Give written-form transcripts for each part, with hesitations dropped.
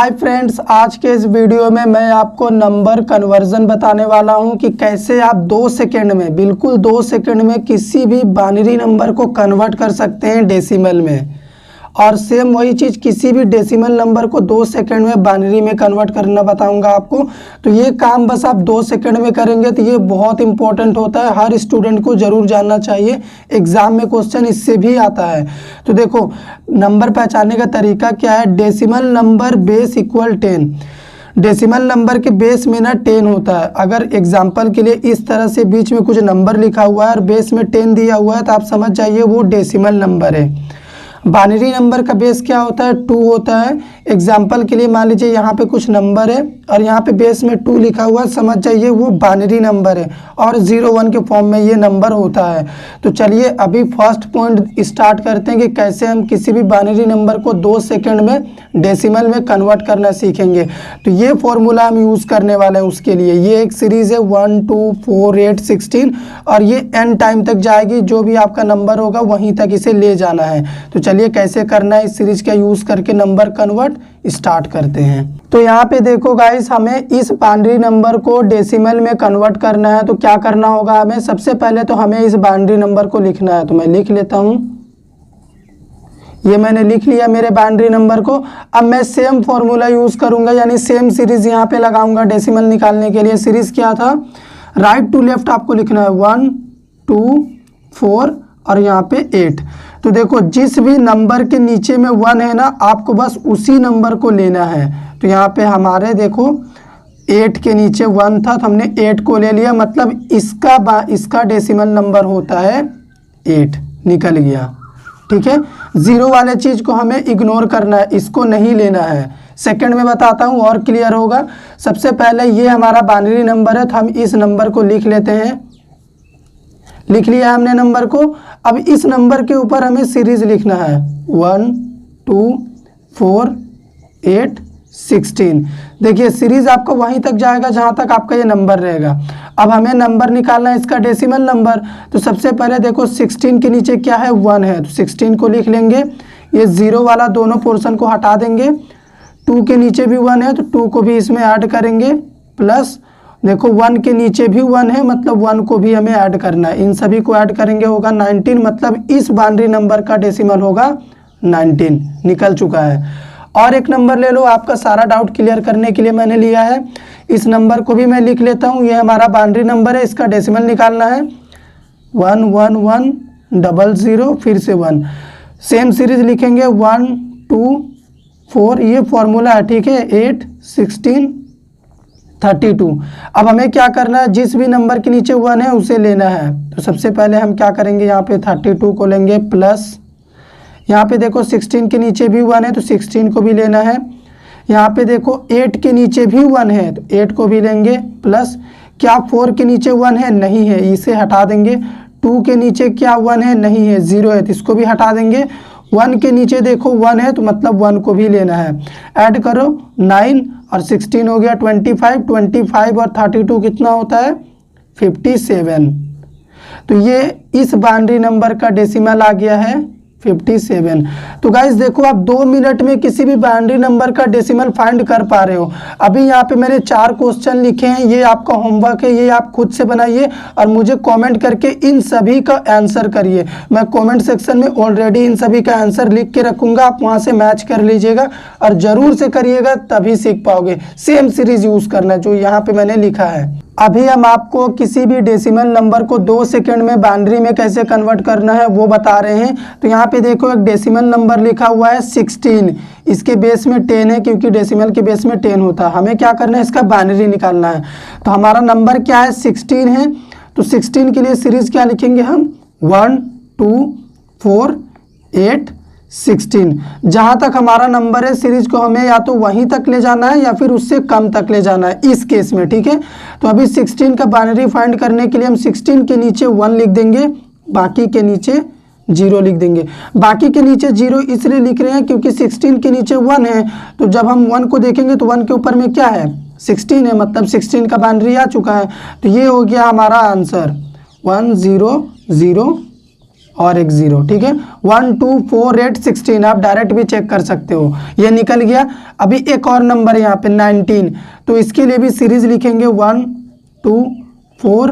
Hi friends, आज के इस वीडियो में मैं आपको नंबर कन्वर्जन बताने वाला हूं कि कैसे आप 2 सेकंड में, बिल्कुल 2 सेकंड में किसी भी बाइनरी नंबर को कन्वर्ट कर सकते हैं डेसिमल में। और सेम वही चीज़ किसी भी डेसिमल नंबर को 2 सेकंड में बाइनरी में कन्वर्ट करना बताऊंगा आपको। तो ये काम बस आप 2 सेकंड में करेंगे तो ये बहुत इंपॉर्टेंट होता है, हर स्टूडेंट को ज़रूर जानना चाहिए। एग्ज़ाम में क्वेश्चन इससे भी आता है। तो देखो, नंबर पहचानने का तरीका क्या है। Decimal number base equal 10। Decimal number के बेस में ना 10 होता है। अगर एग्जाम्पल के लिए इस तरह से बीच में कुछ नंबर लिखा हुआ है और बेस में 10 दिया हुआ है तो आप समझ जाइए वो डेसिमल नंबर है। बाइनरी नंबर का बेस क्या होता है? 2 होता है। एग्जाम्पल के लिए मान लीजिए यहाँ पे कुछ नंबर है और यहाँ पे बेस में 2 लिखा हुआ है, समझ जाइए वो बाइनरी नंबर है और 0 1 के फॉर्म में ये नंबर होता है। तो चलिए अभी फर्स्ट पॉइंट स्टार्ट करते हैं कि कैसे हम किसी भी बाइनरी नंबर को 2 सेकंड में डेसिमल में कन्वर्ट करना सीखेंगे। तो ये फॉर्मूला हम यूज़ करने वाले हैं उसके लिए। ये एक सीरीज़ है 1 2 4 8 16 और ये n टाइम तक जाएगी। जो भी आपका नंबर होगा वहीं तक इसे ले जाना है। तो चलिए कैसे करना है इस सीरीज का यूज़ करके नंबर कन्वर्ट स्टार्ट करते हैं। तो यहाँ पे देखो गाइस, हमें इस बाइनरी नंबर को डेसिमल में कन्वर्ट करना है। तो क्या करना होगा हमें? सबसे पहले तो हमें इस बाइनरी नंबर को लिखना है। तो मैं लिख लेता हूँ, ये मैंने लिख लिया मेरे बाइनरी नंबर को। अब मैं सेम फॉर्मूला यूज़ करूँगा, यानी सेम सीरीज़ यहाँ पे लगाऊंगा डेसिमल निकालने के लिए। सीरीज़ क्या था? राइट टू लेफ्ट आपको लिखना है 1 2 4 और यहाँ पे 8। तो देखो, जिस भी नंबर के नीचे में 1 है ना, आपको बस उसी नंबर को लेना है। तो यहाँ पे हमारे देखो 8 के नीचे 1 था तो हमने 8 को ले लिया, मतलब इसका डेसिमल नंबर होता है 8। निकल गया, ठीक है। 0 वाले चीज़ को हमें इग्नोर करना है, इसको नहीं लेना है। सेकंड में बताता हूँ और क्लियर होगा। सबसे पहले ये हमारा बाइनरी नंबर है तो हम इस नंबर को लिख लेते हैं। लिख लिया हमने नंबर को। अब इस नंबर के ऊपर हमें सीरीज लिखना है 1 2 4 8 16। देखिए सीरीज आपका वहीं तक जाएगा जहां तक आपका ये नंबर रहेगा। अब हमें नंबर निकालना है इसका डेसिमल नंबर। तो सबसे पहले देखो 16 के नीचे क्या है? 1 है, तो 16 को लिख लेंगे। ये 0 वाला दोनों पोर्शन को हटा देंगे। 2 के नीचे भी 1 है तो 2 को भी इसमें ऐड करेंगे। प्लस देखो 1 के नीचे भी 1 है, मतलब 1 को भी हमें ऐड करना है। इन सभी को ऐड करेंगे होगा 19, मतलब इस बाइनरी नंबर का डेसिमल होगा 19। निकल चुका है। और एक नंबर ले लो, आपका सारा डाउट क्लियर करने के लिए मैंने लिया है। इस नंबर को भी मैं लिख लेता हूँ। ये हमारा बाइनरी नंबर है, इसका डेसिमल निकालना है 1 1 1 0 0 फिर से 1। सेम सीरीज लिखेंगे 1 2 4, ये फॉर्मूला है, ठीक है। 8 16 32। अब हमें क्या करना है? जिस भी नंबर के नीचे 1 है उसे लेना है। तो सबसे पहले हम क्या करेंगे? यहाँ पे 32 को लेंगे, प्लस यहाँ पे देखो 16 के नीचे भी 1 है तो 16 को भी लेना है। यहाँ पे देखो 8 के नीचे भी 1 है तो 8 को भी लेंगे। प्लस क्या 4 के नीचे 1 है? नहीं है, इसे हटा देंगे। 2 के नीचे क्या 1 है? नहीं है, 0 है तो इसको भी हटा देंगे। 1 के नीचे देखो 1 है तो मतलब 1 को भी लेना है। ऐड करो 9 और 16 हो गया 25। 25 और 32 कितना होता है? 57। तो ये इस बाइनरी नंबर का डेसिमल आ गया है 57। तो गाइज देखो, आप 2 मिनट में किसी भी बाइनरी नंबर का डेसिमल फाइंड कर पा रहे हो। अभी यहाँ पे मैंने 4 क्वेश्चन लिखे हैं, ये आपका होमवर्क है, ये आप खुद से बनाइए और मुझे कमेंट करके इन सभी का आंसर करिए। मैं कमेंट सेक्शन में ऑलरेडी इन सभी का आंसर लिख के रखूँगा, आप वहाँ से मैच कर लीजिएगा और ज़रूर से करिएगा, तभी सीख पाओगे। सेम सीरीज यूज़ करना जो यहाँ पर मैंने लिखा है। अभी हम आपको किसी भी डेसिमल नंबर को 2 सेकंड में बाइनरी में कैसे कन्वर्ट करना है वो बता रहे हैं। तो यहाँ पे देखो एक डेसिमल नंबर लिखा हुआ है 16, इसके बेस में 10 है क्योंकि डेसिमल के बेस में 10 होता है। हमें क्या करना है? इसका बाइनरी निकालना है। तो हमारा नंबर क्या है? 16 है। तो 16 के लिए सीरीज क्या लिखेंगे हम? 1 2 4 8 16। जहाँ तक हमारा नंबर है सीरीज को हमें या तो वहीं तक ले जाना है या फिर उससे कम तक ले जाना है इस केस में, ठीक है। तो अभी 16 का बाइनरी फाइंड करने के लिए हम 16 के नीचे 1 लिख देंगे, बाकी के नीचे 0 लिख देंगे। बाकी के नीचे 0 इसलिए लिख रहे हैं क्योंकि 16 के नीचे 1 है, तो जब हम 1 को देखेंगे तो 1 के ऊपर में क्या है? 16 है, मतलब 16 का बाइनरी आ चुका है। तो ये हो गया हमारा आंसर 1 0 0 और एक 0, ठीक है। 1 2 4 8 16 आप डायरेक्ट भी चेक कर सकते हो, ये निकल गया। अभी एक और नंबर है यहाँ पे 19, तो इसके लिए भी सीरीज लिखेंगे 1 2 4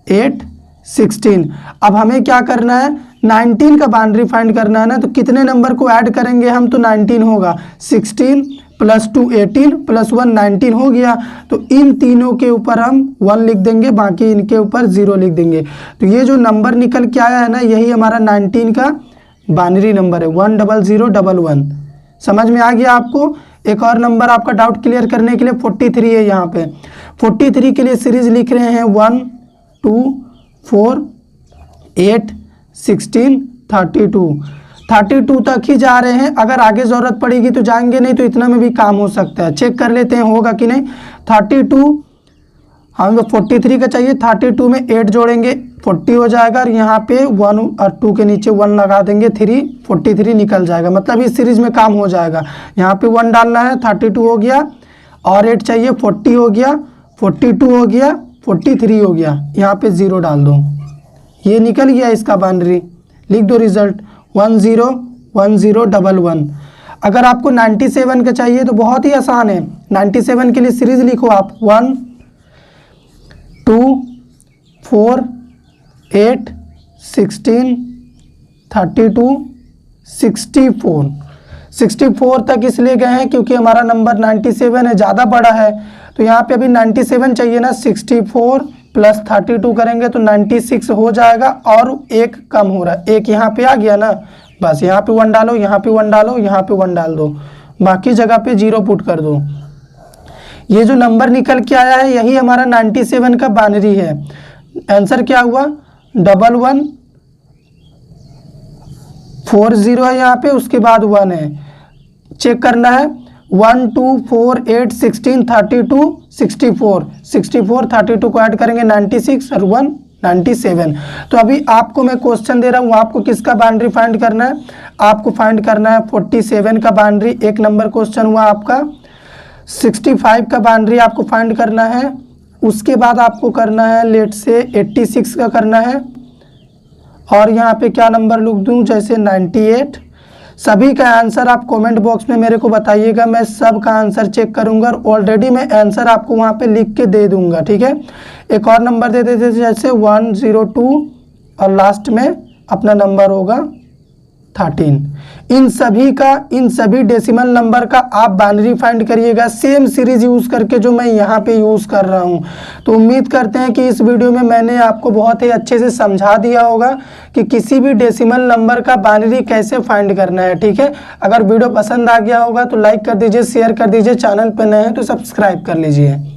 8 16। अब हमें क्या करना है, 19 का बाइनरी फाइंड करना है ना, तो कितने नंबर को ऐड करेंगे हम, तो 19 होगा। 16 + 2 18 + 1 19 हो गया। तो इन तीनों के ऊपर हम 1 लिख देंगे, बाकी इनके ऊपर 0 लिख देंगे। तो ये जो नंबर निकल के आया है ना, यही हमारा 19 का बाइनरी नंबर है, 10011। समझ में आ गया आपको। एक और नंबर आपका डाउट क्लियर करने के लिए 43 है यहाँ पे। 43 के लिए सीरीज लिख रहे हैं 1 2 4 8 16 32। 32 तक ही जा रहे हैं, अगर आगे ज़रूरत पड़ेगी तो जाएंगे, नहीं तो इतना में भी काम हो सकता है। चेक कर लेते हैं होगा कि नहीं। 32 हमें 43 का चाहिए, 32 में 8 जोड़ेंगे 40 हो जाएगा, और यहाँ पे 1 और 2 के नीचे 1 लगा देंगे, 3 43 निकल जाएगा। मतलब इस सीरीज में काम हो जाएगा। यहाँ पे 1 डालना है, 32 हो गया, और 8 चाहिए, 40 हो गया, 42 हो गया, 43 हो गया, यहाँ पे 0 डाल दो, ये निकल गया इसका बाइनरी। लिख दो रिजल्ट 101011। अगर आपको 97 का चाहिए तो बहुत ही आसान है। 97 के लिए सीरीज लिखो आप 1 2 4 8 16 32 64। 64 तक इसलिए गए हैं क्योंकि हमारा नंबर 97 है, ज़्यादा बड़ा है। तो यहाँ पे अभी 97 चाहिए ना, 64 + 32 करेंगे तो 96 हो जाएगा, और एक कम हो रहा है, एक यहाँ पे आ गया ना, बस यहाँ पे 1 डालो, यहाँ पे 1 डालो, यहाँ पे 1 डाल दो, बाकी जगह पे 0 पुट कर दो। ये जो नंबर निकल के आया है यही हमारा 97 का बाइनरी है। आंसर क्या हुआ, 1140 है यहाँ पे, उसके बाद 1 है। चेक करना है 1 2 4 8 16 32 64 64 32 को ऐड करेंगे 96 और 1 97। तो अभी आपको मैं क्वेश्चन दे रहा हूँ, आपको किसका बाइनरी फाइंड करना है, आपको फाइंड करना है 47 का बाइनरी। एक नंबर क्वेश्चन हुआ आपका। 65 का बाइनरी आपको फाइंड करना है। उसके बाद आपको करना है लेट से 86 का करना है, और यहाँ पे क्या नंबर लिख दूँ, जैसे 98। सभी का आंसर आप कमेंट बॉक्स में मेरे को बताइएगा, मैं सब का आंसर चेक करूंगा, और ऑलरेडी मैं आंसर आपको वहाँ पे लिख के दे दूंगा, ठीक है। एक और नंबर दे देते जैसे 102, और लास्ट में अपना नंबर होगा 13। इन सभी डेसिमल नंबर का आप बाइनरी फाइंड करिएगा, सेम सीरीज यूज़ करके जो मैं यहाँ पे यूज़ कर रहा हूँ। तो उम्मीद करते हैं कि इस वीडियो में मैंने आपको बहुत ही अच्छे से समझा दिया होगा कि किसी भी डेसिमल नंबर का बाइनरी कैसे फाइंड करना है, ठीक है। अगर वीडियो पसंद आ गया होगा तो लाइक कर दीजिए, शेयर कर दीजिए, चैनल पर नए हैं तो सब्सक्राइब कर लीजिए।